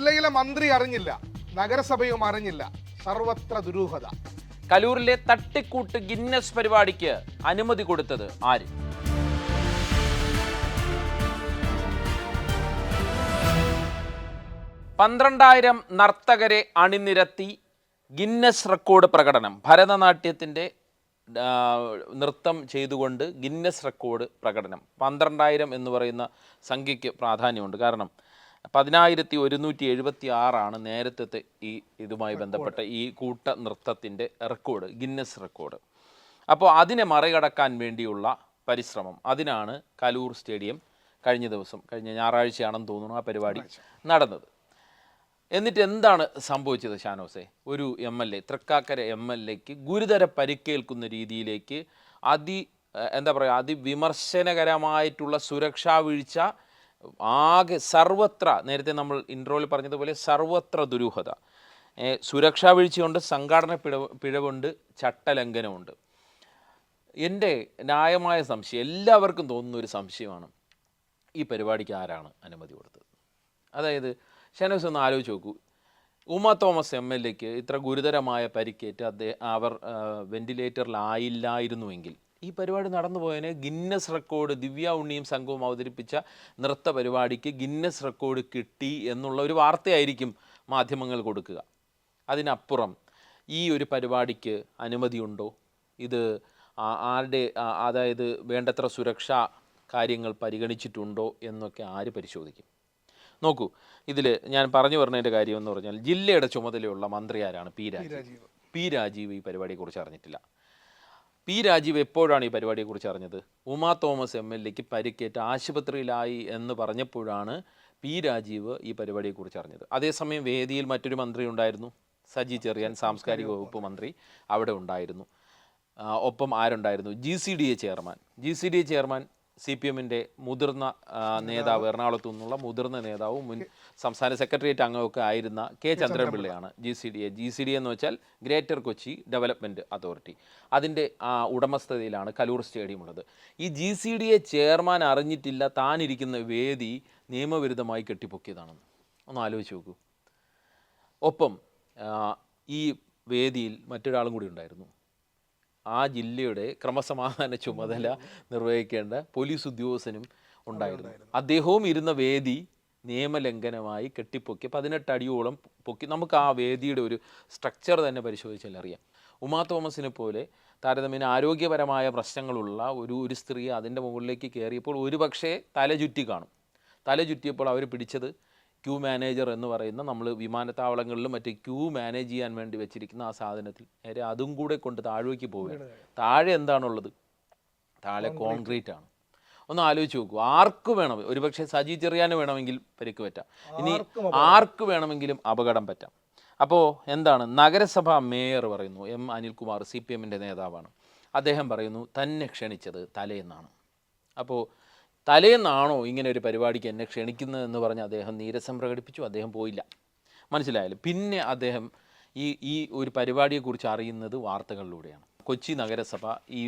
ജില്ലയിലെ മന്ത്രി അറിഞ്ഞില്ല, നഗരസഭയും അറിഞ്ഞില്ല. സർവത്ര ദുരൂഹത. കലൂരിലെ തട്ടിക്കൂട്ട് ഗിന്നസ് പരിപാടിക്ക് അനുമതി കൊടുത്തത് ആര്? പന്ത്രണ്ടായിരം നർത്തകരെ അണിനിരത്തി ഗിന്നസ് റെക്കോർഡ് പ്രകടനം. ഭരതനാട്യത്തിൻ്റെ നൃത്തം ചെയ്തുകൊണ്ട് ഗിന്നസ് റെക്കോർഡ് പ്രകടനം. 12,000 എന്ന് പറയുന്ന സംഖ്യയ്ക്ക് പ്രാധാന്യമുണ്ട്. കാരണം 10,176 നേരത്തെ ഇതുമായി ബന്ധപ്പെട്ട ഈ കൂട്ട നൃത്തത്തിൻ്റെ റെക്കോർഡ്, ഗിന്നസ് റെക്കോർഡ്. അപ്പോൾ അതിനെ മറികടക്കാൻ വേണ്ടിയുള്ള പരിശ്രമം, അതിനാണ് കലൂർ സ്റ്റേഡിയം കഴിഞ്ഞ ഞായറാഴ്ചയാണെന്ന് തോന്നുന്നു ആ പരിപാടി നടന്നത്. എന്നിട്ട് എന്താണ് സംഭവിച്ചത് ഷാനോസെ? ഒരു MLA, തൃക്കാക്കര MLAക്ക് ഗുരുതര പരിക്കേൽക്കുന്ന രീതിയിലേക്ക് അതിവിമർശനകരമായിട്ടുള്ള സുരക്ഷാ വീഴ്ച ആകെ സർവത്ര. നേരത്തെ നമ്മൾ ഇൻട്രോയിൽ പറഞ്ഞതുപോലെ സർവത്ര ദുരൂഹത. സുരക്ഷാ വീഴ്ചയുണ്ട്, സംഘാടന പിഴവുണ്ട്, ചട്ടലംഘനമുണ്ട്. എൻ്റെ ന്യായമായ സംശയം, എല്ലാവർക്കും തോന്നുന്ന ഒരു സംശയമാണ്, ഈ പരിപാടിക്ക് ആരാണ് അനുമതി കൊടുത്തത്? അതായത് ഷാനോസ് ഒന്ന് ആലോചിച്ച് നോക്കൂ. ഉമാ തോമസ് MLAക്ക് ഇത്ര ഗുരുതരമായ പരിക്കേറ്റ് അവർ വെന്റിലേറ്ററിലായില്ലായിരുന്നുവെങ്കിൽ ഈ പരിപാടി നടന്നു പോയതിന് ഗിന്നസ് റെക്കോർഡ്, ദിവ്യ ഉണ്ണിയും സംഘവും അവതരിപ്പിച്ച നൃത്ത പരിപാടിക്ക് ഗിന്നസ് റെക്കോർഡ് കിട്ടി എന്നുള്ള ഒരു വാർത്തയായിരിക്കും മാധ്യമങ്ങൾ കൊടുക്കുക. അതിനപ്പുറം ഈ ഒരു പരിപാടിക്ക് അനുമതിയുണ്ടോ? ഇത് ആരുടെ, അതായത് വേണ്ടത്ര സുരക്ഷാ കാര്യങ്ങൾ പരിഗണിച്ചിട്ടുണ്ടോ എന്നൊക്കെ ആര് പരിശോധിക്കും? നോക്കൂ, ഇതിൽ ഞാൻ പറഞ്ഞു പറഞ്ഞതിൻ്റെ കാര്യം എന്ന് പറഞ്ഞാൽ, ജില്ലയുടെ ചുമതലയുള്ള മന്ത്രി ആരാണ്? പി രാജീവ് ഈ പരിപാടിയെക്കുറിച്ച് അറിഞ്ഞിട്ടില്ല. പി രാജീവ് എപ്പോഴാണ് ഈ പരിപാടിയെക്കുറിച്ച് അറിഞ്ഞത്? ഉമാ തോമസ് MLAക്ക് പരിക്കേറ്റ് ആശുപത്രിയിലായി എന്ന് പറഞ്ഞപ്പോഴാണ് പി രാജീവ് ഈ പരിപാടിയെക്കുറിച്ച് അറിഞ്ഞത്. അതേസമയം വേദിയിൽ മറ്റൊരു മന്ത്രി ഉണ്ടായിരുന്നു, സജി ചെറിയാൻ, സാംസ്കാരിക വകുപ്പ് മന്ത്രി അവിടെ ഉണ്ടായിരുന്നു. ഒപ്പം ആരുണ്ടായിരുന്നു? GCDA ചെയർമാൻ CPMൻ്റെ മുതിർന്ന നേതാവ്, എറണാകുളത്തു നിന്നുള്ള മുതിർന്ന നേതാവും മുൻ സംസ്ഥാന സെക്രട്ടേറിയറ്റ് അംഗമൊക്കെ ആയിരുന്ന K. ചന്ദ്രൻപിള്ളയാണ് GCDA എന്ന് വെച്ചാൽ ഗ്രേറ്റർ കൊച്ചി ഡെവലപ്മെൻറ്റ് അതോറിറ്റി. അതിൻ്റെ ഉടമസ്ഥതയിലാണ് കലൂർ സ്റ്റേഡിയം ഉള്ളത്. ഈ GCDA ചെയർമാൻ അറിഞ്ഞിട്ടില്ല താനിരിക്കുന്ന വേദി നിയമവിരുദ്ധമായി കെട്ടിപ്പൊക്കിയതാണെന്ന്. ഒന്ന് ആലോചിച്ച് നോക്കൂ. ഒപ്പം ഈ വേദിയിൽ മറ്റൊരാളും കൂടി ഉണ്ടായിരുന്നു, ആ ജില്ലയുടെ ക്രമസമാധാന ചുമതല നിർവഹിക്കേണ്ട പോലീസ് ഉദ്യോഗസ്ഥനും ഉണ്ടായിരുന്നു. അദ്ദേഹവും ഇരുന്ന വേദി നിയമലംഘനമായി കെട്ടിപ്പൊക്കി 18 അടിയോളം പൊക്കി. നമുക്ക് ആ വേദിയുടെ ഒരു സ്ട്രക്ചർ തന്നെ പരിശോധിച്ചാൽ അറിയാം. ഉമാ തോമസിനെ പോലെ താരതമ്യേന ആരോഗ്യപരമായ പ്രശ്നങ്ങളുള്ള ഒരു സ്ത്രീ അതിൻ്റെ മുകളിലേക്ക് കയറിയപ്പോൾ ഒരുപക്ഷെ തല ചുറ്റിയപ്പോൾ അവർ പിടിച്ചത് ക്യൂ മാനേജർ എന്ന് പറയുന്ന, നമ്മൾ വിമാനത്താവളങ്ങളിലും മറ്റേ ക്യൂ മാനേജ് ചെയ്യാൻ വേണ്ടി വെച്ചിരിക്കുന്ന ആ സാധനത്തിൽ നേരെ അതും കൂടെ കൊണ്ട് താഴേക്ക് പോവുകയാണ്. താഴെ എന്താണുള്ളത്? താഴെ കോൺക്രീറ്റ് ആണ്. ഒന്ന് ആലോചിച്ച് നോക്കൂ. ആർക്ക് വേണം, ഒരുപക്ഷെ സജി ചെറിയാന് വേണമെങ്കിൽ പരിക്ക് പറ്റാം, ഇനി ആർക്ക് വേണമെങ്കിലും അപകടം പറ്റാം. അപ്പോൾ എന്താണ് നഗരസഭാ മേയർ പറയുന്നു? അനിൽകുമാർ CPMൻ്റെ നേതാവാണ്. അദ്ദേഹം പറയുന്നു തന്നെ ക്ഷണിച്ചത് തലേന്നാണ്. അപ്പോൾ തലേന്നാണോ ഇങ്ങനെ ഒരു പരിപാടിക്ക് എന്നെ ക്ഷണിക്കുന്നതെന്ന് പറഞ്ഞ് അദ്ദേഹം നീരസം പ്രകടിപ്പിച്ചു. അദ്ദേഹം പോയില്ല. മനസ്സിലായാലും പിന്നെ അദ്ദേഹം ഈ ഒരു പരിപാടിയെക്കുറിച്ച് അറിയുന്നത് വാർത്തകളിലൂടെയാണ്. കൊച്ചി നഗരസഭ ഈ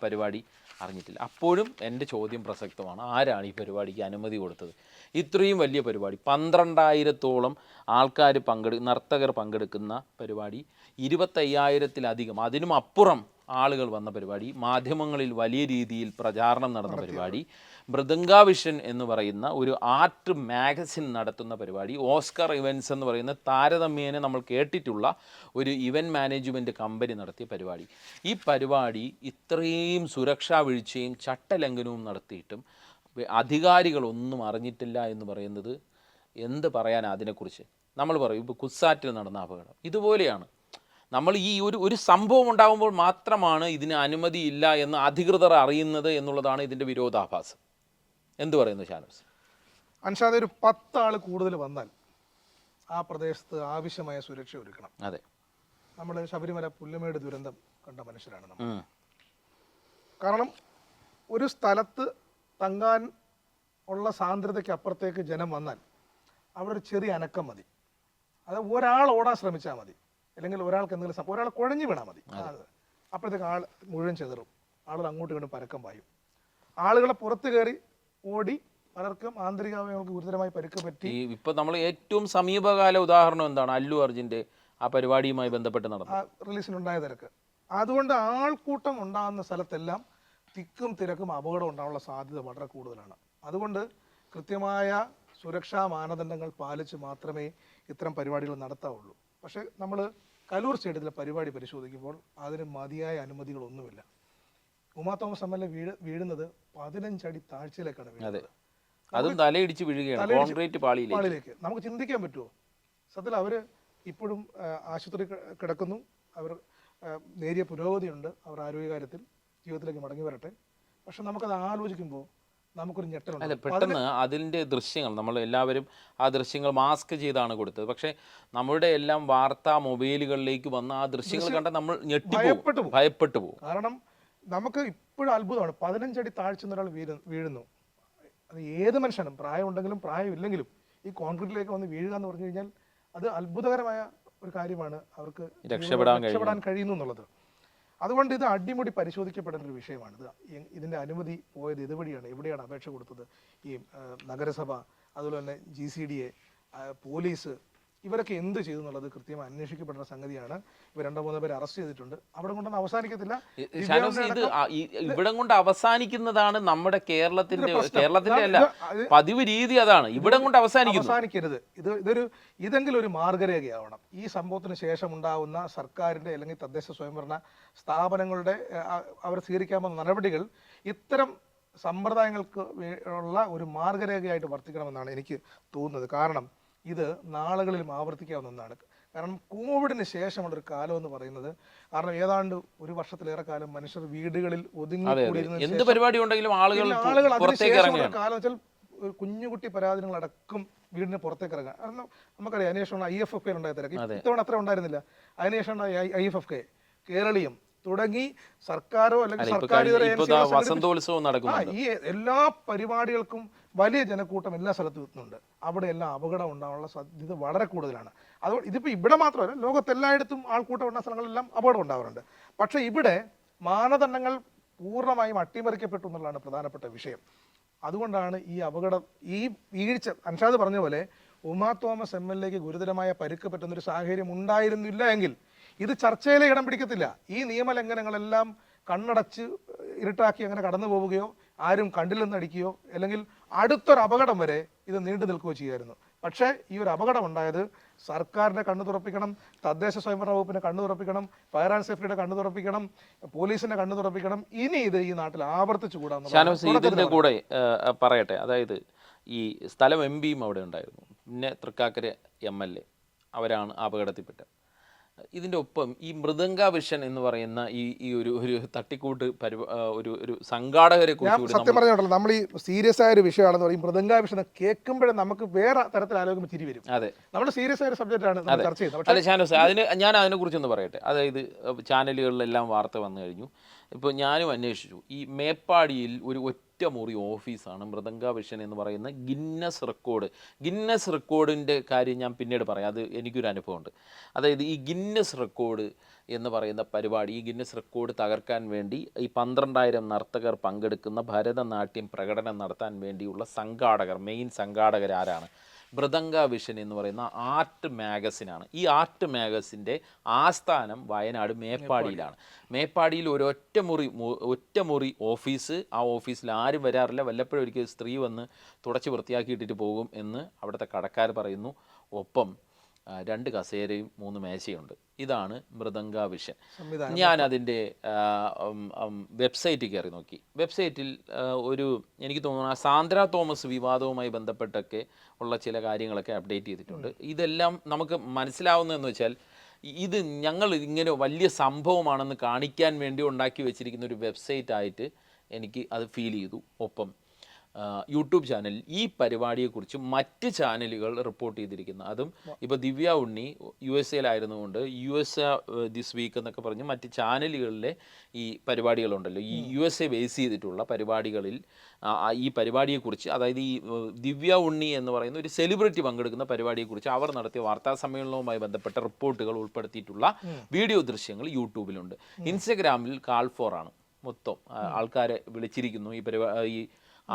പരിപാടി അറിഞ്ഞിട്ടില്ല. അപ്പോഴും എൻ്റെ ചോദ്യം പ്രസക്തമാണ്, ആരാണ് ഈ പരിപാടിക്ക് അനുമതി കൊടുത്തത്? ഇത്രയും വലിയ പരിപാടി, 12,000-ഓളം ആൾക്കാർ നർത്തകർ പങ്കെടുക്കുന്ന പരിപാടി, 25,000-ലധികം അതിനും അപ്പുറം ആളുകൾ വന്ന പരിപാടി, മാധ്യമങ്ങളിൽ വലിയ രീതിയിൽ പ്രചാരണം നടന്ന പരിപാടി, മൃദംഗാവിഷൻ എന്ന് പറയുന്ന ഒരു ആർട്ട് മാഗസിൻ നടത്തുന്ന പരിപാടി, ഓസ്കർ ഇവൻറ്റ്സ് എന്ന് പറയുന്ന താരതമ്യേന നമ്മൾ കേട്ടിട്ടുള്ള ഒരു ഇവൻറ്റ് മാനേജ്മെൻറ്റ് കമ്പനി നടത്തിയ പരിപാടി. ഈ പരിപാടി ഇത്രയും സുരക്ഷാ വീഴ്ചയും ചട്ടലംഘനവും നടത്തിയിട്ടും അധികാരികളൊന്നും അറിഞ്ഞിട്ടില്ല എന്ന് പറയുന്നത് എന്ത് പറയാനാണ് അതിനെക്കുറിച്ച്? നമ്മൾ പറയും ഇപ്പോൾ കുസാറ്റിൽ നടന്ന അപകടം ഇതുപോലെയാണ്. നമ്മൾ ഈ ഒരു സംഭവം ഉണ്ടാകുമ്പോൾ മാത്രമാണ് ഇതിന് അനുമതിയില്ല എന്ന് അധികൃതർ അറിയുന്നത് എന്നുള്ളതാണ് ഇതിൻ്റെ വിരോധാഭാസം. എന്തു പറയുന്നു ഷാനോസ്? അൻഷാദ്, ഒരു 10 ആൾ കൂടുതൽ വന്നാൽ ആ പ്രദേശത്ത് ആവശ്യമായ സുരക്ഷ ഒരുക്കണം. അതെ, നമ്മൾ ശബരിമല പുല്ലുമേട് ദുരന്തം കണ്ട മനുഷ്യരാണ് നമ്മൾ. കാരണം ഒരു സ്ഥലത്ത് തങ്ങാൻ ഉള്ള സാന്ദ്രതയ്ക്ക് അപ്പുറത്തേക്ക് ജനം വന്നാൽ അവിടെ ഒരു ചെറിയ അനക്കം മതി. അത് ഒരാൾ ഓടാൻ ശ്രമിച്ചാൽ മതി, അല്ലെങ്കിൽ ഒരാൾക്ക് എന്തെങ്കിലും ഒരാൾ കുഴഞ്ഞു വീണാൽ മതി. അപ്പോഴത്തേക്ക് ആൾ മുഴുവൻ ചെതറും, ആളുകൾ അങ്ങോട്ടും ഇങ്ങോട്ടും പരക്കം പായും. ആളുകളെ പുറത്ത് കയറി ഓടി പലർക്കും ആന്തരികാവയവങ്ങൾക്ക് ഗുരുതരമായി പരിക്ക് പറ്റി. ഈ ഇപ്പൊ നമ്മൾ ഏറ്റവും സമീപകാല ഉദാഹരണം എന്താണ്? അല്ലു അർജുന്റെ ആ പരിപാടിയുമായി ബന്ധപ്പെട്ട് നടന്നത് റിലീസിനുണ്ടായ തിരക്ക്. അതുകൊണ്ട് ആൾക്കൂട്ടം ഉണ്ടാകുന്ന സ്ഥലത്തെല്ലാം തിക്കും തിരക്കും അപകടം ഉണ്ടാകാനുള്ള സാധ്യത വളരെ കൂടുതലാണ്. അതുകൊണ്ട് കൃത്യമായ സുരക്ഷാ മാനദണ്ഡങ്ങൾ പാലിച്ച് മാത്രമേ ഇത്തരം പരിപാടികൾ നടത്താവുള്ളൂ. പക്ഷേ നമ്മൾ കലൂർ സ്റ്റേഡിയത്തിലെ പരിപാടി പരിശോധിക്കുമ്പോൾ അതിന് മതിയായ അനുമതികളൊന്നുമില്ല. Uma Thomas M L A വീഴുന്നത് 15 അടി താഴ്ചയിലേക്കാണ് വീഴുന്നത്. അതും തലയിടിച്ച് വീഴുകയാണ്, കോൺക്രീറ്റ് പാളിയിലേക്ക്. നമുക്ക് ചിന്തിക്കാൻ പറ്റുമോ? സത്യത്തിൽ അവർ ഇപ്പോഴും ആശുപത്രി കിടക്കുന്നു. അവർ നേരിയ പുരോഗതിയുണ്ട് അവർ ആരോഗ്യകാര്യത്തിൽ. ജീവിതത്തിലേക്ക് മടങ്ങി വരട്ടെ. പക്ഷെ നമുക്കത് ആലോചിക്കുമ്പോൾ നമുക്കൊരു ഞെട്ടലുണ്ട്. അല്ല, പെട്ടെന്ന് അതിൻ്റെ ദൃശ്യങ്ങൾ നമ്മൾ എല്ലാവരും ആ ദൃശ്യങ്ങൾ മാസ്ക് ചെയ്താണ് കൊടുത്തത്. പക്ഷേ നമ്മുടെ എല്ലാം വാർത്താ മൊബൈലുകളിലേക്ക് വന്ന ആ ദൃശ്യങ്ങൾ കണ്ട നമ്മൾ ഭയപ്പെട്ടു പോകും. കാരണം നമുക്ക് ഇപ്പോഴും അത്ഭുതമാണ്. 15 അടി താഴ്ച ഒരാൾ വീഴുന്നു. അത് ഏത് മനുഷ്യനും, പ്രായം ഉണ്ടെങ്കിലും പ്രായമില്ലെങ്കിലും, ഈ കോൺക്രീറ്റിലേക്ക് വന്ന് വീഴുക എന്ന് പറഞ്ഞു കഴിഞ്ഞാൽ അത് അത്ഭുതകരമായ ഒരു കാര്യമാണ്. അവർക്ക് രക്ഷപ്പെടാൻ കഴിയുന്നു എന്നുള്ളത്. അതുകൊണ്ട് ഇത് അടിമുടി പരിശോധിക്കപ്പെടേണ്ട ഒരു വിഷയമാണ്. ഇതിൻ്റെ അനുമതി പോയത് ഇതുവഴിയാണ്. എവിടെയാണ് അപേക്ഷ കൊടുത്തത്? ഈ നഗരസഭ, അതുപോലെ തന്നെ GCDA, പോലീസ്, ഇവരൊക്കെ എന്ത് ചെയ്തു എന്നുള്ളത് കൃത്യമായി അന്വേഷിക്കപ്പെടുന്ന സംഗതിയാണ്. ഇവർ 2-3 പേരെ അറസ്റ്റ് ചെയ്തിട്ടുണ്ട്. അവിടെ കൊണ്ടൊന്നും അവസാനിക്കത്തില്ല. ഇത് ഇവിടം കൊണ്ട് അവസാനിക്കുന്നതാണ് നമ്മുടെ കേരളത്തിന്റെ അല്ല പതിവ് രീതി. അതാണ് ഇവിടം കൊണ്ട് അവസാനിക്കരുത്. ഇതെങ്കിലും ഒരു മാർഗരേഖയാവണം. ഈ സംഭവത്തിന് ശേഷം ഉണ്ടാവുന്ന സർക്കാരിന്റെ അല്ലെങ്കിൽ തദ്ദേശ സ്വയംഭരണ സ്ഥാപനങ്ങളുടെ അവർ സ്വീകരിക്കാവുന്ന നടപടികൾ ഇത്തരം സമ്പ്രദായങ്ങൾക്ക് ഉള്ള ഒരു മാർഗരേഖയായിട്ട് വർത്തിക്കണമെന്നാണ് എനിക്ക് തോന്നുന്നത്. കാരണം ഇത് നാളുകളിലും ആവർത്തിക്കാവുന്ന ഒന്നാണ്. കാരണം കോവിഡിന് ശേഷമുള്ളൊരു കാലം എന്ന് പറയുന്നത്, കാരണം ഏതാണ്ട് 1 വർഷത്തിലേറെ കാലം മനുഷ്യർ വീടുകളിൽ ഒതുങ്ങിക്കൂടിയിരുന്ന എന്ത് പരിപാടി ഉണ്ടെങ്കിലും ആളുകൾ അതിനുശേഷമുള്ള കാലം വെച്ചാൽ കുഞ്ഞുകുട്ടി പരാതികളടക്കം വീടിന് പുറത്തേക്ക് ഇറങ്ങാം. കാരണം നമുക്കറിയാം അതിനുശേഷമുള്ള IFFK ഉണ്ടായ തിരക്ക് ഇത്തവണ അത്ര ഉണ്ടായിരുന്നില്ല. അതിനുശേഷം IFFK, കേരളീയം തുടങ്ങി സർക്കാരോ അല്ലെങ്കിൽ വസന്തോത്സവം നടക്കുന്നു. ഈ എല്ലാ പരിപാടികൾക്കും വലിയ ജനക്കൂട്ടം എല്ലാ സ്ഥലത്തും എത്തുന്നുണ്ട്. അവിടെ എല്ലാം അപകടം ഉണ്ടാകാനുള്ള സാധ്യത വളരെ കൂടുതലാണ്. അതുകൊണ്ട് ഇതിപ്പോൾ ഇവിടെ മാത്രമല്ല, ലോകത്തെല്ലായിടത്തും ആൾക്കൂട്ടം ഉള്ള സ്ഥലങ്ങളിലെല്ലാം അപകടം ഉണ്ടാകാറുണ്ട്. പക്ഷേ ഇവിടെ മാനദണ്ഡങ്ങൾ പൂർണ്ണമായും അട്ടിമറിക്കപ്പെട്ടു എന്നുള്ളതാണ് പ്രധാനപ്പെട്ട വിഷയം. അതുകൊണ്ടാണ് ഈ വീഴ്ച അൻഷാദ് പറഞ്ഞ പോലെ ഉമാ തോമസ് MLA ക്ക് ഗുരുതരമായ പരിക്ക് പറ്റുന്നൊരു സാഹചര്യം ഉണ്ടായിരുന്നില്ല എങ്കിൽ ഇത് ചർച്ചയിലെ ഇടം പിടിക്കത്തില്ല. ഈ നിയമലംഘനങ്ങളെല്ലാം കണ്ണടച്ച് ഇരുട്ടാക്കി അങ്ങനെ കടന്നു പോവുകയോ ആരും കണ്ടില്ലെന്ന് അടിക്കുകയോ അല്ലെങ്കിൽ അടുത്തൊരു അപകടം വരെ ഇത് നീണ്ടു നിൽക്കുകയോ ചെയ്യുമായിരുന്നു. പക്ഷേ ഈ ഒരു അപകടം ഉണ്ടായത് സർക്കാരിന്റെ കണ്ണു തുറപ്പിക്കണം, തദ്ദേശ സ്വയംഭരണ വകുപ്പിന്റെ കണ്ണു തുറപ്പിക്കണം, ഫയർ ആൻഡ് സേഫ്റ്റിയുടെ കണ്ണു തുറപ്പിക്കണം, പോലീസിന്റെ കണ്ണു തുറപ്പിക്കണം. ഇനി ഇത് ഈ നാട്ടിൽ ആവർത്തിച്ചുകൂടാന്ന് ഇതിന്റെ കൂടെ പറയട്ടെ. അതായത് ഈ സ്ഥലം MPയും അവിടെ ഉണ്ടായിരുന്നു, പിന്നെ തൃക്കാക്കര MLA, അവരാണ് അപകടത്തിൽപ്പെട്ടത്. ഇതിൻ്റെ ഒപ്പം ഈ മൃദംഗ വിഷൻ എന്ന് പറയുന്ന ഈ ഒരു തട്ടിക്കൂട്ട് ഒരു സംഘാടകരെ കുറിച്ച് സത്യം പറഞ്ഞോളൂ. നമ്മൾ ഈ സീരിയസ് ആയ ഒരു വിഷയമാണെന്ന് പറയും. മൃദംഗ വിഷൻ കേൾക്കുമ്പോഴേ നമുക്ക് വേറെ തരത്തിൽ ആലോചിക്കുമ്പോൾ ചിരി വരും. അതെ, നമ്മൾ സീരിയസ് ആയ ഒരു സബ്ജക്റ്റാണ് ചർച്ച ചെയ്യുന്നത്. അല്ല ഷാനോസ്, ഞാൻ അതിനെക്കുറിച്ചൊന്ന് പറയട്ടെ. അതായത് ചാനലുകളിലെല്ലാം വാർത്ത വന്നു കഴിഞ്ഞു. ഇപ്പോൾ ഞാനും അന്വേഷിച്ചു. ഈ മേപ്പാടിയിൽ ഒരു ഒറ്റമുറി ഓഫീസാണ് മൃദംഗ വിഷൻ എന്ന് പറയുന്ന ഗിന്നസ് റെക്കോർഡിൻ്റെ കാര്യം ഞാൻ പിന്നീട് പറയാം. അത് എനിക്കൊരു അനുഭവമുണ്ട്. അതായത് ഈ ഗിന്നസ് റെക്കോർഡ് എന്ന് പറയുന്ന പരിപാടി, ഈ ഗിന്നസ് റെക്കോർഡ് തകർക്കാൻ വേണ്ടി ഈ 12,000 നർത്തകർ പങ്കെടുക്കുന്ന ഭരതനാട്യം പ്രകടനം നടത്താൻ വേണ്ടിയുള്ള മെയിൻ സംഘാടകർ ആരാണ്? മൃദംഗ വിഷൻ എന്ന് പറയുന്ന ആർട്ട് മാഗസിനാണ്. ഈ ആർട്ട് മാഗസിൻ്റെ ആസ്ഥാനം വയനാട് മേപ്പാടിയിലാണ്. മേപ്പാടിയിൽ ഒരു ഒറ്റമുറി ഓഫീസ്. ആ ഓഫീസിൽ ആരും വരാറില്ല. വല്ലപ്പോഴും ഒരിക്കൽ സ്ത്രീ വന്ന് തുടച്ച് വൃത്തിയാക്കിയിട്ടിട്ട് പോകും എന്ന് അവിടുത്തെ കടക്കാർ പറയുന്നു. ഒപ്പം 2 കസേരയും 3 മേശയുണ്ട്. ഇതാണ് മൃദംഗ വിഷൻ. ഞാൻ അതിൻ്റെ വെബ്സൈറ്റിൽ കയറി നോക്കി. വെബ്സൈറ്റിൽ എനിക്ക് തോന്നുന്നു സാന്ദ്ര തോമസ് വിവാദവുമായി ബന്ധപ്പെട്ടൊക്കെ ഉള്ള ചില കാര്യങ്ങളൊക്കെ അപ്ഡേറ്റ് ചെയ്തിട്ടുണ്ട്. ഇതെല്ലാം നമുക്ക് മനസ്സിലാവുന്നതെന്ന് വെച്ചാൽ ഇത് ഞങ്ങൾ ഇങ്ങനെ വലിയ സംഭവമാണെന്ന് കാണിക്കാൻ വേണ്ടി ഉണ്ടാക്കി വെച്ചിരിക്കുന്ന ഒരു വെബ്സൈറ്റ് ആയിട്ട് എനിക്ക് അത് ഫീൽ ചെയ്തു. ഒപ്പം യൂട്യൂബ് ചാനൽ ഈ പരിപാടിയെക്കുറിച്ച് മറ്റ് ചാനലുകൾ റിപ്പോർട്ട് ചെയ്തിരിക്കുന്ന, അതും ഇപ്പോൾ Divya Unni USA this week എന്നൊക്കെ പറഞ്ഞ് മറ്റ് ചാനലുകളിലെ ഈ പരിപാടികളുണ്ടല്ലോ, ഈ USA ബേസ് ചെയ്തിട്ടുള്ള പരിപാടികളിൽ ഈ പരിപാടിയെക്കുറിച്ച്, അതായത് ഈ ദിവ്യ ഉണ്ണി എന്ന് പറയുന്ന ഒരു സെലിബ്രിറ്റി പങ്കെടുക്കുന്ന പരിപാടിയെക്കുറിച്ച് അവർ നടത്തിയ വാർത്താ സമ്മേളനവുമായി ബന്ധപ്പെട്ട റിപ്പോർട്ടുകൾ ഉൾപ്പെടുത്തിയിട്ടുള്ള വീഡിയോ ദൃശ്യങ്ങൾ യൂട്യൂബിലുണ്ട്. ഇൻസ്റ്റഗ്രാമിൽ കാൾ ഫോറാണ് മൊത്തം ആൾക്കാരെ വിളിച്ചിരിക്കുന്നു. ഈ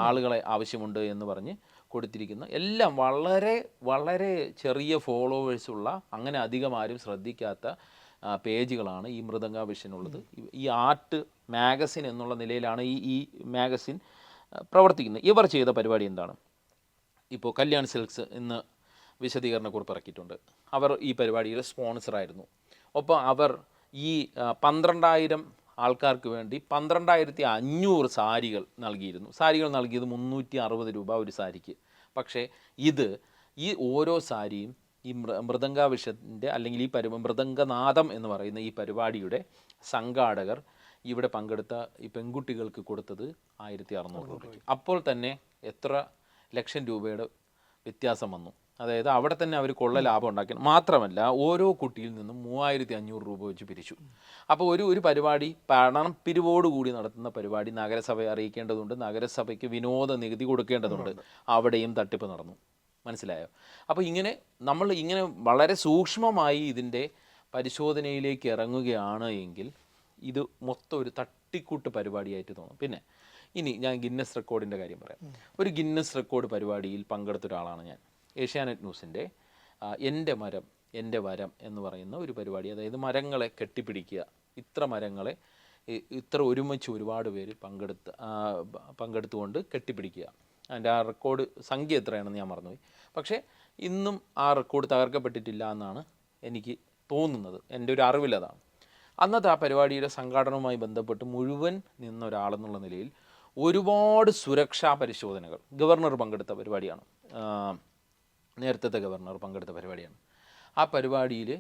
ആളുകളെ ആവശ്യമുണ്ട് എന്ന് പറഞ്ഞ് കൊടുത്തിരിക്കുന്ന എല്ലാം വളരെ വളരെ ചെറിയ ഫോളോവേഴ്സുള്ള, അങ്ങനെ അധികം ആരും ശ്രദ്ധിക്കാത്ത പേജുകളാണ് ഈ മൃദംഗ വിഷനുള്ളത്. ഈ ആർട്ട് മാഗസിൻ എന്നുള്ള നിലയിലാണ് ഈ മാഗസിൻ പ്രവർത്തിക്കുന്നത്. ഇവർ ചെയ്ത പരിപാടി എന്താണ്? ഇപ്പോൾ കല്യാൺ സിൽക്സ് ഇന്ന് വിശദീകരണക്കുറിപ്പ് ഇറക്കിയിട്ടുണ്ട്. അവർ ഈ പരിപാടിയുടെ സ്പോൺസറായിരുന്നു. ഒപ്പം അവർ ഈ 12,000 ആൾക്കാർക്ക് വേണ്ടി 12,500 സാരികൾ നൽകിയിരുന്നു. സാരികൾ നൽകിയത് 360 രൂപ ഒരു സാരിക്ക്. പക്ഷേ ഈ ഓരോ സാരിയും ഈ മൃദംഗാവിഷൻ്റെ അല്ലെങ്കിൽ ഈ മൃദംഗനാദം എന്ന് പറയുന്ന ഈ പരിപാടിയുടെ സംഘാടകർ ഇവിടെ പങ്കെടുത്ത ഈ പെൺകുട്ടികൾക്ക് കൊടുത്തത് 1,600 രൂപയ്ക്ക്. അപ്പോൾ തന്നെ എത്ര ലക്ഷം രൂപയുടെ വ്യത്യാസം വന്നു. അതായത് അവിടെ തന്നെ അവർ കൊള്ള ലാഭം ഉണ്ടാക്കി. മാത്രമല്ല ഓരോ കുട്ടിയിൽ നിന്നും 3,500 രൂപ വെച്ച് പിരിച്ചു. അപ്പോൾ ഒരു പരിപാടി പണം പിരിവോടുകൂടി നടത്തുന്ന പരിപാടി നഗരസഭയെ അറിയിക്കേണ്ടതുണ്ട്, നഗരസഭയ്ക്ക് വിനോദ നികുതി കൊടുക്കേണ്ടതുണ്ട്. അവിടെയും തട്ടിപ്പ് നടന്നു. മനസ്സിലായോ? അപ്പോൾ നമ്മൾ വളരെ സൂക്ഷ്മമായി ഇതിൻ്റെ പരിശോധനയിലേക്ക് ഇറങ്ങുകയാണ് എങ്കിൽ ഇത് മൊത്തം ഒരു തട്ടിക്കൂട്ട് പരിപാടിയായിട്ട് തോന്നും. പിന്നെ ഇനി ഞാൻ ഗിന്നസ് റെക്കോർഡിൻ്റെ കാര്യം പറയാം. ഒരു ഗിന്നസ് റെക്കോർഡ് പരിപാടിയിൽ പങ്കെടുത്ത ഒരാളാണ് ഞാൻ. ഏഷ്യാനെറ്റ് ന്യൂസിൻ്റെ എൻ്റെ മരം എൻ്റെ വരം എന്ന് പറയുന്ന ഒരു പരിപാടി. അതായത് മരങ്ങളെ കെട്ടിപ്പിടിക്കുക, ഇത്ര മരങ്ങളെ ഇത്ര ഒരുമിച്ച് ഒരുപാട് പേര് പങ്കെടുത്തുകൊണ്ട് കെട്ടിപ്പിടിക്കുക. അതിൻ്റെ ആ റെക്കോർഡ് സംഖ്യ എത്രയാണെന്ന് ഞാൻ മറന്നുപോയി. പക്ഷേ ഇന്നും ആ റെക്കോർഡ് തകർക്കപ്പെട്ടിട്ടില്ല എന്നാണ് എനിക്ക് തോന്നുന്നത്. എൻ്റെ ഒരു അറിവിലതാണ്. അന്നത്തെ ആ പരിപാടിയുടെ സംഘാടനവുമായി ബന്ധപ്പെട്ട് മുഴുവൻ നിന്ന ഒരാളെന്നുള്ള നിലയിൽ ഒരുപാട് സുരക്ഷാ പരിശോധനകൾ, ഗവർണർ പങ്കെടുത്ത പരിപാടിയാണ്, നേരത്തെ ഗവർണർ പങ്കെടുത്ത പരിപാടിയാണ്. ആ പരിപാടിയിൽ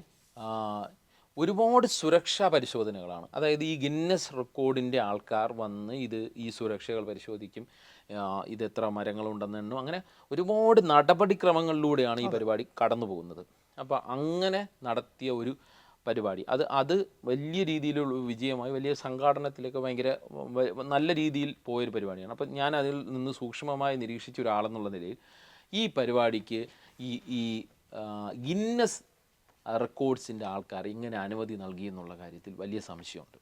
ഒരുപാട് സുരക്ഷാ പരിശോധനകളാണ്. അതായത് ഈ ഗിന്നസ് റെക്കോർഡിൻ്റെ ആൾക്കാർ വന്ന് ഈ സുരക്ഷകൾ പരിശോധിക്കും, ഇതെത്ര മരങ്ങളുണ്ടെന്നെണ്ണും, അങ്ങനെ ഒരുപാട് നടപടിക്രമങ്ങളിലൂടെയാണ് ഈ പരിപാടി കടന്നു പോകുന്നത്. അപ്പോൾ അങ്ങനെ നടത്തിയ ഒരു പരിപാടി അത് വലിയ രീതിയിലുള്ള വിജയമായി, വലിയ സംഘാടനത്തിലൊക്കെ ഭയങ്കര നല്ല രീതിയിൽ പോയൊരു പരിപാടിയാണ്. അപ്പം ഞാൻ അതിൽ നിന്ന് സൂക്ഷ്മമായി നിരീക്ഷിച്ച ഒരാളെന്നുള്ള നിലയിൽ ഈ പരിപാടിക്ക് ഈ ഗിന്നസ് റെക്കോർഡ്സിൻ്റെ ആൾക്കാർ ഇങ്ങനെ അനുമതി നൽകി എന്നുള്ള കാര്യത്തിൽ വലിയ സംശയമുണ്ട്.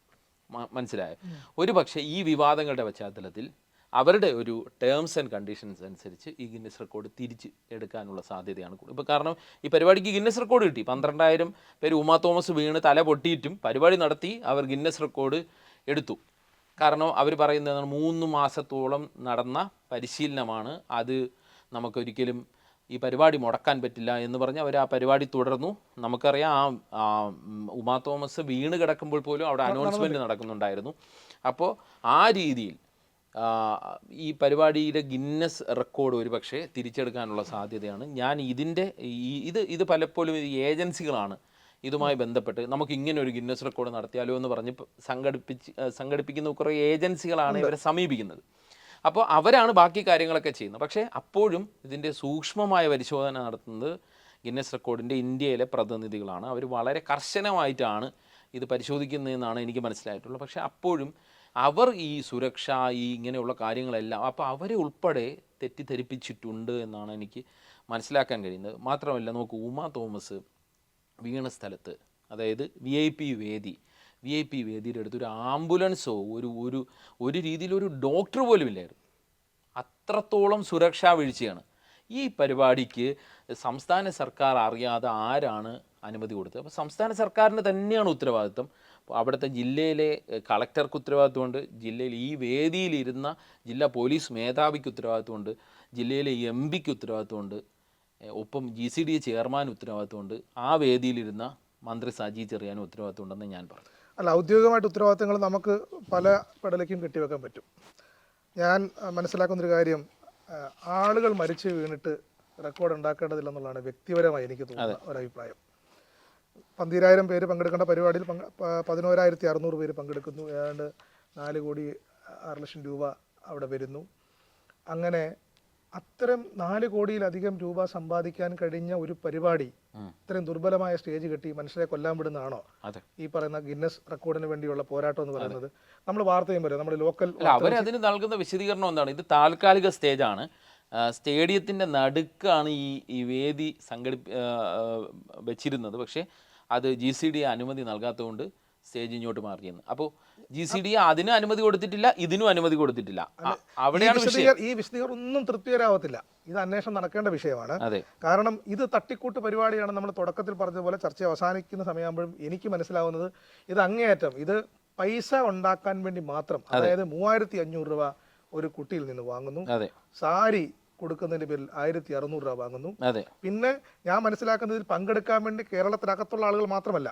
മനസ്സിലായോ? ഒരു പക്ഷേ ഈ വിവാദങ്ങളുടെ പശ്ചാത്തലത്തിൽ അവരുടെ ഒരു ടേംസ് ആൻഡ് കണ്ടീഷൻസ് അനുസരിച്ച് ഈ ഗിന്നസ് റെക്കോർഡ് തിരിച്ച് എടുക്കാനുള്ള സാധ്യതയാണ് കൂടുതൽ. ഇപ്പോൾ കാരണം ഈ പരിപാടിക്ക് ഗിന്നസ് റെക്കോർഡ് കിട്ടി. 12,000 പേര് ഉമാ തോമസ് വീണ് തല പൊട്ടിയിട്ടും പരിപാടി നടത്തി അവർ ഗിന്നസ് റെക്കോർഡ് എടുത്തു. കാരണം അവർ പറയുന്നത് 3 മാസത്തോളം നടന്ന പരിശീലനമാണ്, അത് നമുക്കൊരിക്കലും ഈ പരിപാടി മുടക്കാൻ പറ്റില്ല എന്ന് പറഞ്ഞ് അവർ ആ പരിപാടി തുടർന്നു. നമുക്കറിയാം ഉമാ തോമസ് വീണ് കിടക്കുമ്പോൾ പോലും അവിടെ അനൗൺസ്മെൻറ്റ് നടക്കുന്നുണ്ടായിരുന്നു. അപ്പോൾ ആ രീതിയിൽ ഈ പരിപാടിയിലെ ഗിന്നസ് റെക്കോർഡ് ഒരു പക്ഷേ തിരിച്ചെടുക്കാനുള്ള സാധ്യതയാണ്. ഞാൻ ഇത് പലപ്പോഴും ഏജൻസികളാണ് ഇതുമായി ബന്ധപ്പെട്ട് നമുക്ക് ഇങ്ങനെ ഒരു ഗിന്നസ് റെക്കോർഡ് നടത്തിയാലോ എന്ന് പറഞ്ഞ് സംഘടിപ്പിക്കുന്ന കുറേ ഏജൻസികളാണ് ഇവരെ സമീപിക്കുന്നത്. അപ്പോൾ അവരാണ് ബാക്കി കാര്യങ്ങളൊക്കെ ചെയ്യുന്നത്. പക്ഷേ അപ്പോഴും ഇതിൻ്റെ സൂക്ഷ്മമായ പരിശോധന നടത്തുന്നത് ഗിന്നസ് റെക്കോർഡിൻ്റെ ഇന്ത്യയിലെ പ്രതിനിധികളാണ്. അവർ വളരെ കർശനമായിട്ടാണ് ഇത് പരിശോധിക്കുന്നതെന്നാണ് എനിക്ക് മനസ്സിലായിട്ടുള്ളത്. പക്ഷേ അപ്പോഴും അവർ ഈ സുരക്ഷ ഇങ്ങനെയുള്ള കാര്യങ്ങളെല്ലാം അപ്പോൾ അവരെ ഉൾപ്പെടെ തെറ്റിദ്ധരിപ്പിച്ചിട്ടുണ്ട് എന്നാണ് എനിക്ക് മനസ്സിലാക്കാൻ കഴിയുന്നത്. മാത്രമല്ല, നോക്കൂ, ഉമാ തോമസ് വീണ സ്ഥലത്ത്, അതായത് VIP വേദിയുടെ അടുത്തൊരു ആംബുലൻസോ ഒരു രീതിയിലൊരു ഡോക്ടർ പോലും ഇല്ലായിരുന്നു. അത്രത്തോളം സുരക്ഷാ വീഴ്ചയാണ്. ഈ പരിപാടിക്ക് സംസ്ഥാന സർക്കാർ അറിയാതെ ആരാണ് അനുമതി കൊടുത്തത്? അപ്പോൾ സംസ്ഥാന സർക്കാരിന് തന്നെയാണ് ഉത്തരവാദിത്വം. അവിടുത്തെ ജില്ലയിലെ കളക്ടർക്ക് ഉത്തരവാദിത്വമുണ്ട്, ജില്ലയിൽ ഈ വേദിയിലിരുന്ന ജില്ലാ പോലീസ് മേധാവിക്ക് ഉത്തരവാദിത്വമുണ്ട്, ജില്ലയിലെ MPക്ക് ഉത്തരവാദിത്വമുണ്ട്, ഒപ്പം GCDA ചെയർമാൻ ഉത്തരവാദിത്വമുണ്ട്, ആ വേദിയിലിരുന്ന മന്ത്രി സജി ചെറിയാനും ഉത്തരവാദിത്വമുണ്ടെന്ന് ഞാൻ പറഞ്ഞു. അല്ല, ഔദ്യോഗികമായിട്ട് ഉത്തരവാദിത്തങ്ങൾ നമുക്ക് പല പെടലേക്കും കെട്ടിവെക്കാൻ പറ്റും. ഞാൻ മനസ്സിലാക്കുന്നൊരു കാര്യം, ആളുകൾ മരിച്ചു വീണിട്ട് റെക്കോർഡ് ഉണ്ടാക്കേണ്ടതില്ലെന്നുള്ളതാണ് വ്യക്തിപരമായി എനിക്ക് തോന്നുന്ന ഒരഭിപ്രായം. 12,000 പേര് പങ്കെടുക്കേണ്ട പരിപാടിയിൽ 11,600 പേര് പങ്കെടുക്കുന്നു. ഏതാണ്ട് 4,06,00,000 രൂപ അവിടെ വരുന്നു. അങ്ങനെ അത്തരം 4 കോടിയിലധികം രൂപ സമ്പാദിക്കാൻ കഴിഞ്ഞ ഒരു പരിപാടി ഇത്രയും ദുർബലമായ സ്റ്റേജ് കെട്ടി മനുഷ്യരെ കൊല്ലാൻ വിടുന്നതാണോ ഈ പറയുന്ന ഗിന്നസ് റെക്കോർഡിന് വേണ്ടിയുള്ള പോരാട്ടം എന്ന് പറയുന്നത്? നമ്മൾ വാർത്തയും വരും, നമ്മുടെ ലോക്കൽ അവരതിന് നൽകുന്ന വിശദീകരണം എന്താണ്? ഇത് താൽക്കാലിക സ്റ്റേജാണ്, സ്റ്റേഡിയത്തിൻ്റെ നടുക്കാണ് ഈ വേദി വെച്ചിരുന്നത്. പക്ഷേ അത് GCDA അനുമതി നൽകാത്തതുകൊണ്ട് സ്റ്റേജ് ഇങ്ങോട്ട് മാറിയെന്ന്. അപ്പോൾ GCD അതിനും അനുമതി കൊടുത്തിട്ടില്ല, ഇതിനും അനുമതി കൊടുത്തിട്ടില്ല. അവിടെയാണ് വിഷയം. ഈ വിശദീകരണം ഒന്നും തൃപ്തികരാവത്തില്ല. ഇത് അന്വേഷണം നടക്കേണ്ട വിഷയമാണ്. അതെ, കാരണം ഇത് തട്ടിക്കൂട്ട് പരിപാടിയാണ്. നമ്മൾ തുടക്കത്തിൽ പറഞ്ഞതുപോലെ ചർച്ച അവസാനിക്കുന്ന സമയമാകുമ്പോഴും എനിക്ക് മനസ്സിലാവുന്നത് ഇത് അങ്ങേയറ്റം ഇത് പൈസ ഉണ്ടാക്കാൻ വേണ്ടി മാത്രം, അതായത് 3500 രൂപ ഒരു കുട്ടിയിൽ നിന്ന് വാങ്ങുന്നു, അതെ, സാരി കൊടുക്കുന്നതിന്റെ പേരിൽ 1600 രൂപ വാങ്ങുന്നു. അതെ. പിന്നെ ഞാൻ മനസ്സിലാക്കുന്നതിൽ പങ്കെടുക്കാൻ വേണ്ടി കേരളത്തിനകത്തുള്ള ആളുകൾ മാത്രമല്ല,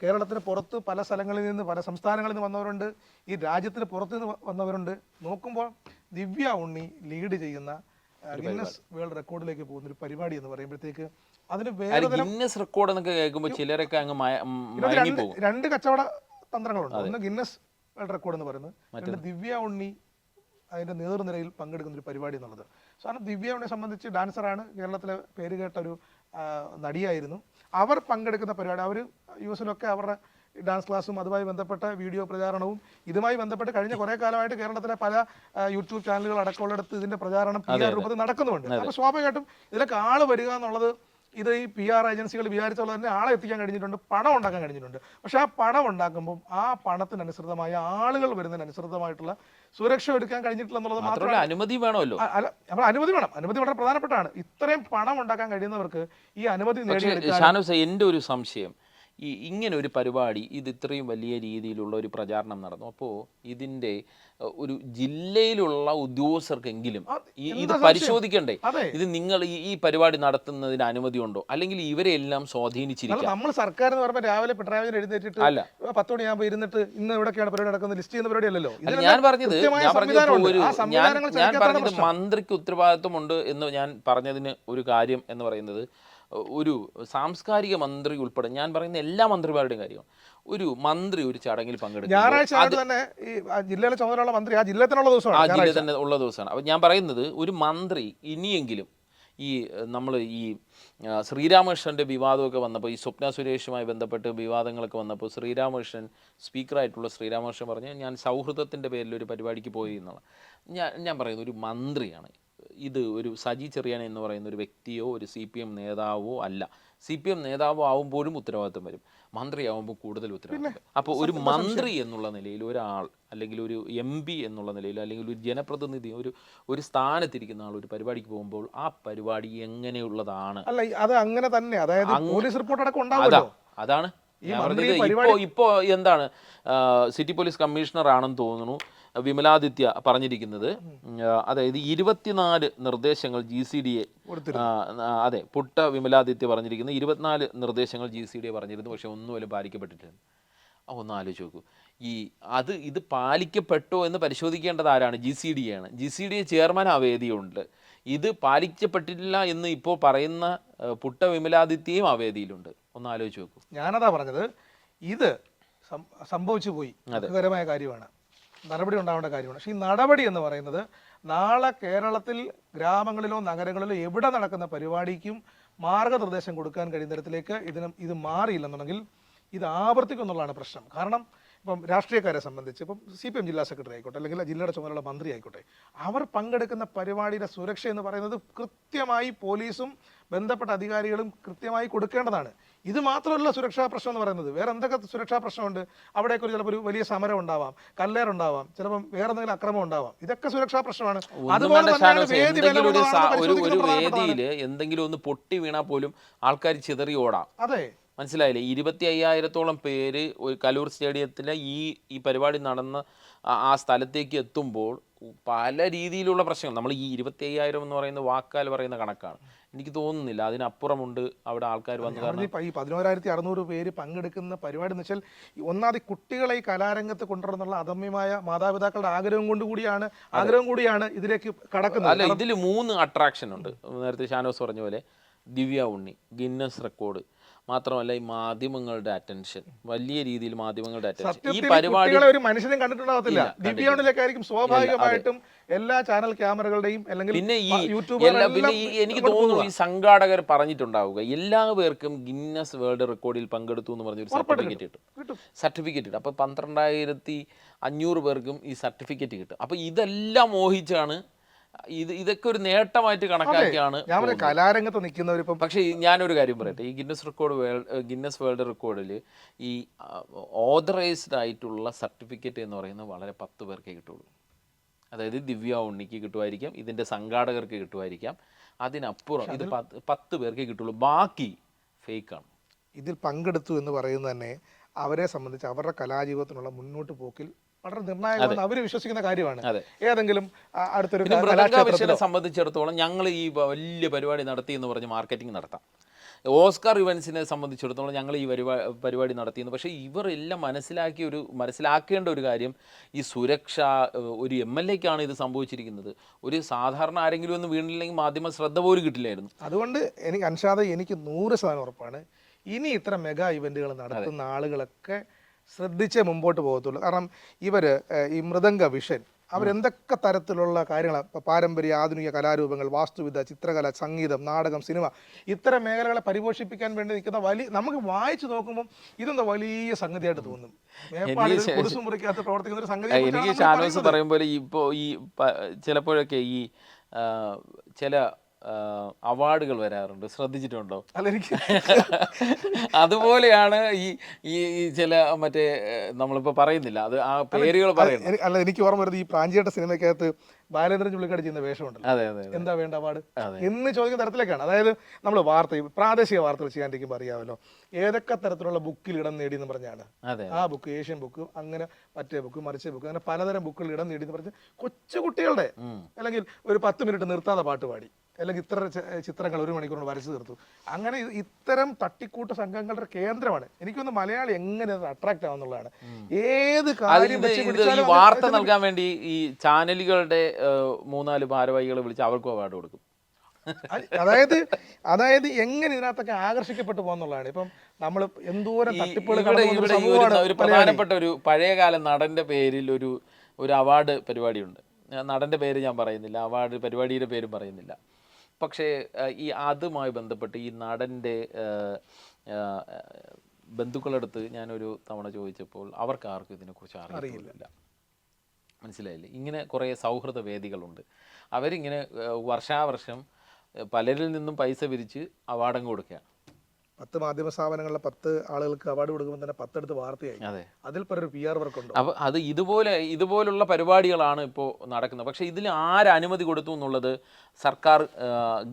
കേരളത്തിന് പുറത്ത് പല സ്ഥലങ്ങളിൽ നിന്ന് പല സംസ്ഥാനങ്ങളിൽ നിന്ന് വന്നവരുണ്ട്, ഈ രാജ്യത്തിന് പുറത്ത് നിന്ന് വന്നവരുണ്ട്. നോക്കുമ്പോൾ ദിവ്യ ഉണ്ണി ലീഡ് ചെയ്യുന്ന ഗിന്നസ് വേൾഡ് റെക്കോർഡിലേക്ക് പോകുന്ന ഒരു പരിപാടി എന്ന് പറയുമ്പോഴത്തേക്ക് അതിന് വേറെ ഗിന്നസ് റെക്കോർഡ് എന്നൊക്കെ കേൾക്കുമ്പോൾ ചിലരൊക്കെ അങ്ങ് മയങ്ങി പോകും. രണ്ട് കച്ചവട തന്ത്രങ്ങളുണ്ട്. ഒന്ന് ഗിന്നസ് വേൾഡ് റെക്കോർഡ് എന്ന് പറയുന്നത്, രണ്ട് ദിവ്യ ഉണ്ണി അതിന്റെ നേതൃനിരയിൽ പങ്കെടുക്കുന്ന ഒരു പരിപാടി എന്നുള്ളത്. കാരണം ദിവ്യ ഉണ്ണിയെ സംബന്ധിച്ച് ഡാൻസറാണ്, കേരളത്തിലെ പേരുകേട്ട ഒരു നടിയായിരുന്നു. അവർ പങ്കെടുക്കുന്ന പരിപാടി, അവർ യുഎസിലൊക്കെ അവരുടെ ഡാൻസ് ക്ലാസ്സും അതുമായി ബന്ധപ്പെട്ട വീഡിയോ പ്രചാരണവും ഇതുമായി ബന്ധപ്പെട്ട് കഴിഞ്ഞ കുറേ കാലമായിട്ട് കേരളത്തിലെ പല യൂട്യൂബ് ചാനലുകൾ അടക്കമുള്ളിടത്ത് ഇതിന്റെ പ്രചാരണം PR രൂപത്തിൽ നടക്കുന്നുണ്ട്. അപ്പോൾ സ്വാഭാവികമായിട്ടും ഇതിലൊക്കെ ആള് വരിക എന്നുള്ളത് ഇത് ഈ PR ഏജൻസികൾ വിചാരിച്ചുള്ള തന്നെ ആളെ എത്തിക്കാൻ കഴിഞ്ഞിട്ടുണ്ട്, പണം ഉണ്ടാക്കാൻ കഴിഞ്ഞിട്ടുണ്ട്. പക്ഷെ ആ പണം ഉണ്ടാക്കുമ്പോൾ ആ പണത്തിനനുസൃതമായ ആളുകൾ വരുന്നതിനനുസൃതമായിട്ടുള്ള സുരക്ഷ എടുക്കാൻ കഴിഞ്ഞിട്ടില്ല എന്നുള്ളത് മാത്രമല്ല, അനുമതി വേണമല്ലോ. നമ്മൾ അനുമതി വേണം. അനുമതി വളരെ പ്രധാനപ്പെട്ടാണ്. ഇത്രയും പണം ഉണ്ടാക്കാൻ കഴിയുന്നവർക്ക് ഈ അനുമതി നേടിയെടുക്കാൻ. ഷാനോസ്, എൻ്റെ ഒരു സംശയം, ഇങ്ങനെ ഒരു പരിപാടി ഇത് ഇത്രയും വലിയ രീതിയിലുള്ള ഒരു പ്രചാരണം നടന്നു, അപ്പോൾ ഇതിൻ്റെ ഒരു ജില്ലയിലുള്ള ഉദ്യോഗസ്ഥർക്കെങ്കിലും ഇത് പരിശോധിക്കണ്ടേ? ഇത് നിങ്ങൾ ഈ പരിപാടി നടത്തുന്നതിന് അനുമതി ഉണ്ടോ, അല്ലെങ്കിൽ ഇവരെ എല്ലാം സ്വാധീനിച്ചിരിക്കും? നമ്മൾ സർക്കാർ എന്ന് പറയുമ്പോൾ രാവിലെ പിണറായി വിജയൻ എഴുന്നേറ്റിട്ട് അല്ല 10 മണിയാകുമ്പോൾ ഇരുന്നിട്ട് ഇന്ന് എവിടെയൊക്കെയാണ് പരിപാടി നടക്കുന്നത് ലിസ്റ്റ് ചെയ്യുന്ന പരിപാടി അല്ലല്ലോ. ഞാൻ പറഞ്ഞത് മന്ത്രിക്ക് ഉത്തരവാദിത്വമുണ്ട് എന്ന് ഞാൻ പറഞ്ഞതിന് ഒരു കാര്യം എന്ന് പറയുന്നത്, ഒരു സാംസ്കാരിക മന്ത്രി ഉൾപ്പെടെ ഞാൻ പറയുന്ന എല്ലാ മന്ത്രിമാരുടെയും കാര്യമാണ്. ഒരു മന്ത്രി ഒരു ചടങ്ങിൽ പങ്കെടുക്കും, ഞായറാഴ്ച തന്നെ ഈ ജില്ലയിലെ ചുമതലയുള്ള മന്ത്രി ആ ജില്ല തന്നെ ഉള്ള ദിവസമാണ്. അപ്പം ഞാൻ പറയുന്നത്, ഒരു മന്ത്രി ഇനിയെങ്കിലും ഈ നമ്മൾ ഈ ശ്രീരാമകൃഷ്ണൻ്റെ വിവാദമൊക്കെ വന്നപ്പോൾ, ഈ സ്വപ്ന സുരേഷുമായി ബന്ധപ്പെട്ട് വിവാദങ്ങളൊക്കെ വന്നപ്പോൾ ശ്രീരാമകൃഷ്ണൻ, സ്പീക്കറായിട്ടുള്ള ശ്രീരാമകൃഷ്ണൻ പറഞ്ഞ് ഞാൻ സൗഹൃദത്തിൻ്റെ പേരിൽ ഒരു പരിപാടിക്ക് പോയി എന്നുള്ള. ഞാൻ പറയുന്നത്, ഒരു മന്ത്രിയാണ് ഇത്, ഒരു സജി ചെറിയാൻ എന്ന് പറയുന്ന ഒരു വ്യക്തിയോ ഒരു CPM നേതാവോ അല്ല. CPM നേതാവോ ആവുമ്പോഴും ഉത്തരവാദിത്വം വരും, മന്ത്രിയാവുമ്പോൾ കൂടുതൽ ഉത്തരവാദിത്വം. അപ്പോൾ ഒരു മന്ത്രി എന്നുള്ള നിലയിൽ ഒരാൾ, അല്ലെങ്കിൽ ഒരു MP എന്നുള്ള നിലയിൽ, അല്ലെങ്കിൽ ഒരു ജനപ്രതിനിധി, ഒരു സ്ഥാനത്തിരിക്കുന്ന ആൾ ഒരു പരിപാടിക്ക് പോകുമ്പോൾ ആ പരിപാടി എങ്ങനെയുള്ളതാണ്? അല്ല, അത് അങ്ങനെ തന്നെ, അതായത് പോലീസ് റിപ്പോർട്ട് അടക്കം ഉണ്ടാവുമല്ലോ. അതാണ് ഞാൻ പറഞ്ഞത്. ഇപ്പോൾ എന്താണ്, സിറ്റി പോലീസ് കമ്മീഷണർ ആണെന്ന് തോന്നുന്നു വിമലാദിത്യ പറഞ്ഞിരിക്കുന്നത്, അതായത് 24 നിർദ്ദേശങ്ങൾ GCDയെ, അതെ, പുട്ട വിമലാദിത്യ പറഞ്ഞിരിക്കുന്നത് 24 നിർദ്ദേശങ്ങൾ GCDയെ പറഞ്ഞിരുന്നു, പക്ഷെ ഒന്നുപോലും പാലിക്കപ്പെട്ടിട്ടില്ല. ഒന്ന് ആലോചിച്ച് നോക്കൂ. ഇത് പാലിക്കപ്പെട്ടോ എന്ന് പരിശോധിക്കേണ്ടത് ആരാണ്? GCDയാണ്. GCDA ചെയർമാൻ ആ വേദിയുണ്ട്. ഇത് പാലിക്കപ്പെട്ടിട്ടില്ല എന്ന് ഇപ്പോൾ പറയുന്ന പുട്ട വിമലാദിത്യയും ആ വേദിയിലുണ്ട്. ഒന്ന് ആലോചിച്ച് നോക്കൂ. ഞാനതാ പറഞ്ഞത്, ഇത് സംഭവിച്ചു പോയി, ദുഃഖകരമായ കാര്യമാണ്, നടപടി ഉണ്ടാവേണ്ട കാര്യമാണ്. പക്ഷേ ഈ നടപടി എന്ന് പറയുന്നത് നാളെ കേരളത്തിൽ ഗ്രാമങ്ങളിലോ നഗരങ്ങളിലോ എവിടെ നടക്കുന്ന പരിപാടിക്കും മാർഗനിർദ്ദേശം കൊടുക്കാൻ കഴിയുന്ന തരത്തിലേക്ക് ഇത് മാറിയില്ലെന്നുണ്ടെങ്കിൽ ഇത് ആവർത്തിക്കും എന്നുള്ളതാണ് പ്രശ്നം. കാരണം ഇപ്പം രാഷ്ട്രീയക്കാരെ സംബന്ധിച്ച്, ഇപ്പം CPM ജില്ലാ സെക്രട്ടറി ആയിക്കോട്ടെ, അല്ലെങ്കിൽ ജില്ലയുടെ ചുമതലയുള്ള മന്ത്രി ആയിക്കോട്ടെ, അവർ പങ്കെടുക്കുന്ന പരിപാടിയുടെ സുരക്ഷ എന്ന് പറയുന്നത് കൃത്യമായി പോലീസും ബന്ധപ്പെട്ട അധികാരികളും കൃത്യമായി കൊടുക്കേണ്ടതാണ്. ഇത് മാത്രമല്ല സുരക്ഷാ പ്രശ്നം എന്ന് പറയുന്നത്, വേറെ എന്തൊക്കെ സുരക്ഷാ പ്രശ്നമുണ്ട്? അവിടേക്ക് ചിലപ്പോൾ ഒരു വലിയ സമരം ഉണ്ടാവാം, കല്ലേറുണ്ടാവാം, ചിലപ്പം വേറെ എന്തെങ്കിലും അക്രമം ഉണ്ടാവാം. ഇതൊക്കെ സുരക്ഷാ പ്രശ്നമാണ്. ഒരു വേദിയിൽ എന്തെങ്കിലും ഒന്ന് പൊട്ടി വീണാൽ പോലും ആൾക്കാർ ചിതറി ഓടാം. അതെ, മനസ്സിലായില്ലേ? 25,000-ഓളം പേര് ഒരു കലൂർ സ്റ്റേഡിയത്തിലെ ഈ പരിപാടി നടന്ന ആ സ്ഥലത്തേക്ക് എത്തുമ്പോൾ പല രീതിയിലുള്ള പ്രശ്നങ്ങൾ. നമ്മൾ ഈ 25,000 എന്ന് പറയുന്ന വാക്കാൽ പറയുന്ന കണക്കാണ്. എനിക്ക് തോന്നുന്നില്ല അതിനപ്പുറമുണ്ട് അവിടെ ആൾക്കാർ വന്നു. കാരണം ഈ 11,600 പേര് പങ്കെടുക്കുന്ന പരിപാടി എന്ന് വെച്ചാൽ, ഒന്നാമത് കുട്ടികളെ ഈ കലാരംഗത്ത് കൊണ്ടുവരുന്നുള്ള അദമ്യമായ മാതാപിതാക്കളുടെ ആഗ്രഹം കൂടിയാണ് ഇതിലേക്ക് കടക്കുന്നത്. അല്ല, ഇതിൽ 3 അട്രാക്ഷൻ ഉണ്ട്. നേരത്തെ ഷാനോസ് പറഞ്ഞ പോലെ ദിവ്യ ഉണ്ണി, ഗിന്നസ് റെക്കോർഡ്, മാത്രമല്ല ഈ മാധ്യമങ്ങളുടെ അറ്റൻഷൻ, വലിയ രീതിയിൽ മാധ്യമങ്ങളുടെ അറ്റൻഷൻ. ഈ പരിപാടി ഒരു മനുഷ്യനും കണ്ടിട്ടുണ്ടാകത്തില്ല. ദിവ്യയിലേക്കായിരിക്കും സ്വാഭാവികമായിട്ടും എല്ലാ ചാനൽ ക്യാമറകളുടെയും, അല്ലെങ്കിൽ പിന്നെ എനിക്ക് തോന്നുന്നു ഈ സംഘാടകർ പറഞ്ഞിട്ടുണ്ടാവുക എല്ലാവർക്കും ഗിന്നസ് വേൾഡ് റെക്കോർഡിൽ പങ്കെടുത്തു എന്ന് പറഞ്ഞൊരു സർട്ടിഫിക്കറ്റ് കിട്ടും. അപ്പോൾ 12,500 പേർക്കും ഈ സർട്ടിഫിക്കറ്റ് കിട്ടും. അപ്പോൾ ഇതെല്ലാം മോഹിച്ചാണ് ഇതൊക്കെ ഒരു നേട്ടമായിട്ട് കണക്കാക്കിയാണ് ഞാൻ പറഞ്ഞ കലാരംഗത്ത് നിൽക്കുന്നവരിപ്പം പക്ഷേ ഞാനൊരു കാര്യം പറയട്ടെ, ഈ ഗിന്നസ് വേൾഡ് റെക്കോർഡിൽ ഈ ഓതറൈസ്ഡ് ആയിട്ടുള്ള സർട്ടിഫിക്കറ്റ് എന്ന് പറയുന്നത് വളരെ 10 പേർക്കേ കിട്ടുള്ളൂ. അതായത് ദിവ്യ ഉണ്ണിക്ക് കിട്ടുമായിരിക്കാം, ഇതിൻ്റെ സംഘാടകർക്ക് കിട്ടുമായിരിക്കാം, അതിനപ്പുറം ഇത് 10 പേർക്കേ കിട്ടുള്ളൂ, ബാക്കി ഫേക്കാണ്. ഇതിൽ പങ്കെടുത്തു എന്ന് പറയുന്നത് തന്നെ അവരെ സംബന്ധിച്ച് അവരുടെ കലാജീവിതത്തിനുള്ള മുന്നോട്ട് പോക്കിൽ വളരെ നിർണായകമെന്ന് അവർ വിശ്വസിക്കുന്ന കാര്യമാണ്. ഏതെങ്കിലും അടുത്തൊരു മൃദംഗാഭിഷനെ സംബന്ധിച്ചിടത്തോളം ഞങ്ങൾ ഈ വലിയ പരിപാടി നടത്തി എന്ന് പറഞ്ഞ് മാർക്കറ്റിംഗ് നടത്താം. ഓസ്കാർ ഇവൻസിനെ സംബന്ധിച്ചിടത്തോളം ഞങ്ങൾ ഈ പരിപാടി നടത്തിയെന്ന്. പക്ഷേ ഇവരെല്ലാം മനസ്സിലാക്കേണ്ട ഒരു കാര്യം, ഈ സുരക്ഷ ഒരു MLA-ക്കാണ് ഇത് സംഭവിച്ചിരിക്കുന്നത്. ഒരു സാധാരണ ആരെങ്കിലും ഒന്നും വീണില്ലെങ്കിൽ മാധ്യമ ശ്രദ്ധ പോലും കിട്ടില്ലായിരുന്നു. അതുകൊണ്ട് എനിക്ക് അൻഷാദ്, എനിക്ക് 100% ഉറപ്പാണ്, ഇനി ഇത്ര മെഗാ ഇവന്റുകൾ നടത്തുന്ന ആളുകളൊക്കെ ശ്രദ്ധിച്ചേ മുമ്പോട്ട് പോകത്തുള്ളൂ. കാരണം ഇവർ ഈ മൃദംഗ വിഷൻ അവരെന്തൊക്കെ തരത്തിലുള്ള കാര്യങ്ങളാണ്, പാരമ്പര്യ ആധുനിക കലാരൂപങ്ങൾ, വാസ്തുവിദ്യ, ചിത്രകല, സംഗീതം, നാടകം, സിനിമ, ഇത്തരം മേഖലകളെ പരിപോഷിപ്പിക്കാൻ വേണ്ടി നിൽക്കുന്ന നമുക്ക് വായിച്ചു നോക്കുമ്പോൾ ഇതെന്താ വലിയ സംഗതിയായിട്ട് തോന്നും. കുരിശും മുറിക്കകത്ത് പ്രവർത്തിക്കുന്ന ഒരു സംഗതി. എനിക്ക് ഷാനോസ് പറയും പോലെ ഇപ്പോൾ ഈ ചിലപ്പോഴൊക്കെ ഈ ചില അവാർഡുകൾ വരാറുണ്ട്, ശ്രദ്ധിച്ചിട്ടുണ്ടോ? അതെനിക്ക് അതുപോലെയാണ് ഈ ചില മറ്റേ നമ്മളിപ്പോൾ പറയുന്നില്ല, അത് ആ പേരുകൾ പറയുന്നത്. അല്ല, എനിക്ക് ഓർമ്മ വരുന്നത് ഈ പ്രാഞ്ചിയേട്ട സിനിമയ്ക്കകത്ത് ബാലേന്ദ്രൻ ചുള്ളിക്കാട് ചെയ്യുന്ന വേഷമുണ്ടല്ലോ, അതെ അതെ, എന്താ വേണ്ട അവാർഡ് എന്ന് ചോദിക്കുന്ന തരത്തിലേക്കാണ്. അതായത് നമ്മൾ പ്രാദേശിക വാർത്തകൾ ചെയ്യാണ്ടിരിക്കുമ്പോൾ അറിയാമല്ലോ ഏതൊക്കെ തരത്തിലുള്ള ബുക്കിൽ ഇടം നേടി എന്ന് പറഞ്ഞാണ്. ആ ബുക്ക്, ഏഷ്യൻ ബുക്ക്, അങ്ങനെ മറ്റേ ബുക്ക്, മറിച്ച ബുക്ക്, അങ്ങനെ പലതരം ബുക്കുകൾ ഇടം നേടി എന്ന് പറഞ്ഞ് കൊച്ചു കുട്ടികളുടെ അല്ലെങ്കിൽ ഒരു 10 മിനിറ്റ് നിർത്താതെ പാട്ട് പാടി, അല്ലെങ്കിൽ ഇത്ര ചിത്രങ്ങൾ 1 മണിക്കൂർ വരച്ചു തീർത്തു. അങ്ങനെ ഇത്തരം തട്ടിക്കൂട്ട് സംഘങ്ങളുടെ കേന്ദ്രമാണ്. എനിക്കൊന്ന് മലയാളി എങ്ങനെ അട്രാക്ട് ആവുന്നുള്ളതാണ്. ഏത് കാര്യം വാർത്ത നൽകാൻ വേണ്ടി ഈ ചാനലുകളുടെ 3-4 ഭാരവാഹികളെ വിളിച്ച് അവർക്ക് അവാർഡ് കൊടുക്കും. അതായത് എങ്ങനെ ഇതിനകത്തൊക്കെ ആകർഷിക്കപ്പെട്ടു പോകുന്നുള്ളതാണ്. ഇപ്പം നമ്മൾ എന്തോരം ഒരു പ്രധാനപ്പെട്ട ഒരു പഴയകാല നടന്റെ പേരിൽ ഒരു അവാർഡ് പരിപാടിയുണ്ട്. നടന്റെ പേര് ഞാൻ പറയുന്നില്ല, അവാർഡ് പരിപാടിയുടെ പേരും പറയുന്നില്ല. പക്ഷേ ഈ അതുമായി ബന്ധപ്പെട്ട് ഈ നടൻ്റെ ബന്ധുക്കളടുത്ത് ഞാനൊരു തവണ ചോദിച്ചപ്പോൾ അവർക്ക് ആർക്കും ഇതിനെക്കുറിച്ച് അറിയില്ല. മനസ്സിലായില്ലേ? ഇങ്ങനെ കുറേ സൗഹൃദ വേദികളുണ്ട്. അവരിങ്ങനെ വർഷാവർഷം പലരിൽ നിന്നും പൈസ പിരിച്ച് അവാർഡങ്ങ് കൊടുക്കുകയാണ്. 10 മാധ്യമ സ്ഥാപനങ്ങളിലെ 10 ആളുകൾക്ക് അവാർഡ് കൊടുക്കുമ്പോൾ തന്നെ 10 അടുത്ത് വാർത്തയായി. അതെ, അതിൽ ഒരു PR വർക്ക് ഉണ്ട്. അപ്പോൾ അത് ഇതുപോലുള്ള പരിപാടികളാണ് ഇപ്പോൾ നടക്കുന്നത്. പക്ഷേ ഇതിൽ ആരനുമതി കൊടുത്തു എന്നുള്ളത് സർക്കാർ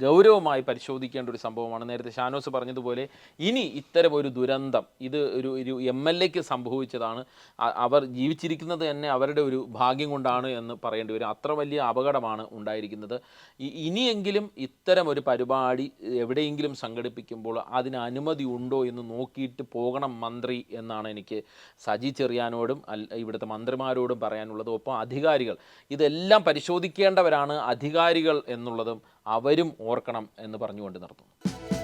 ഗൗരവമായി പരിശോധിക്കേണ്ട ഒരു സംഭവമാണ്. നേരത്തെ ഷാനോസ് പറഞ്ഞതുപോലെ ഇനി ഇത്തരം ഒരു ദുരന്തം ഇത് ഒരു MLA-ക്ക് സംഭവിച്ചതാണ്. അവർ ജീവിച്ചിരിക്കുന്നത് തന്നെ അവരുടെ ഒരു ഭാഗ്യം കൊണ്ടാണ് എന്ന് പറയേണ്ടി വരും. അത്ര വലിയ അപകടമാണ് ഉണ്ടായിരിക്കുന്നത്. ഇനിയെങ്കിലും ഇത്തരം ഒരു പരിപാടി എവിടെയെങ്കിലും സംഘടിപ്പിക്കുമ്പോൾ അതിന് അനുമതി ഉണ്ടോ എന്ന് നോക്കിയിട്ട് പോകണം മന്ത്രി എന്നാണ് എനിക്ക് സജി ചെറിയാനോടും ഇവിടുത്തെ മന്ത്രിമാരോടും പറയാനുള്ളത്. ഒപ്പം അധികാരികൾ ഇതെല്ലാം പരിശോധിക്കേണ്ടവരാണ് അധികാരികൾ എന്നുള്ളതും അവരും ഓർക്കണം എന്ന് പറഞ്ഞുകൊണ്ട് നിർത്തുന്നു.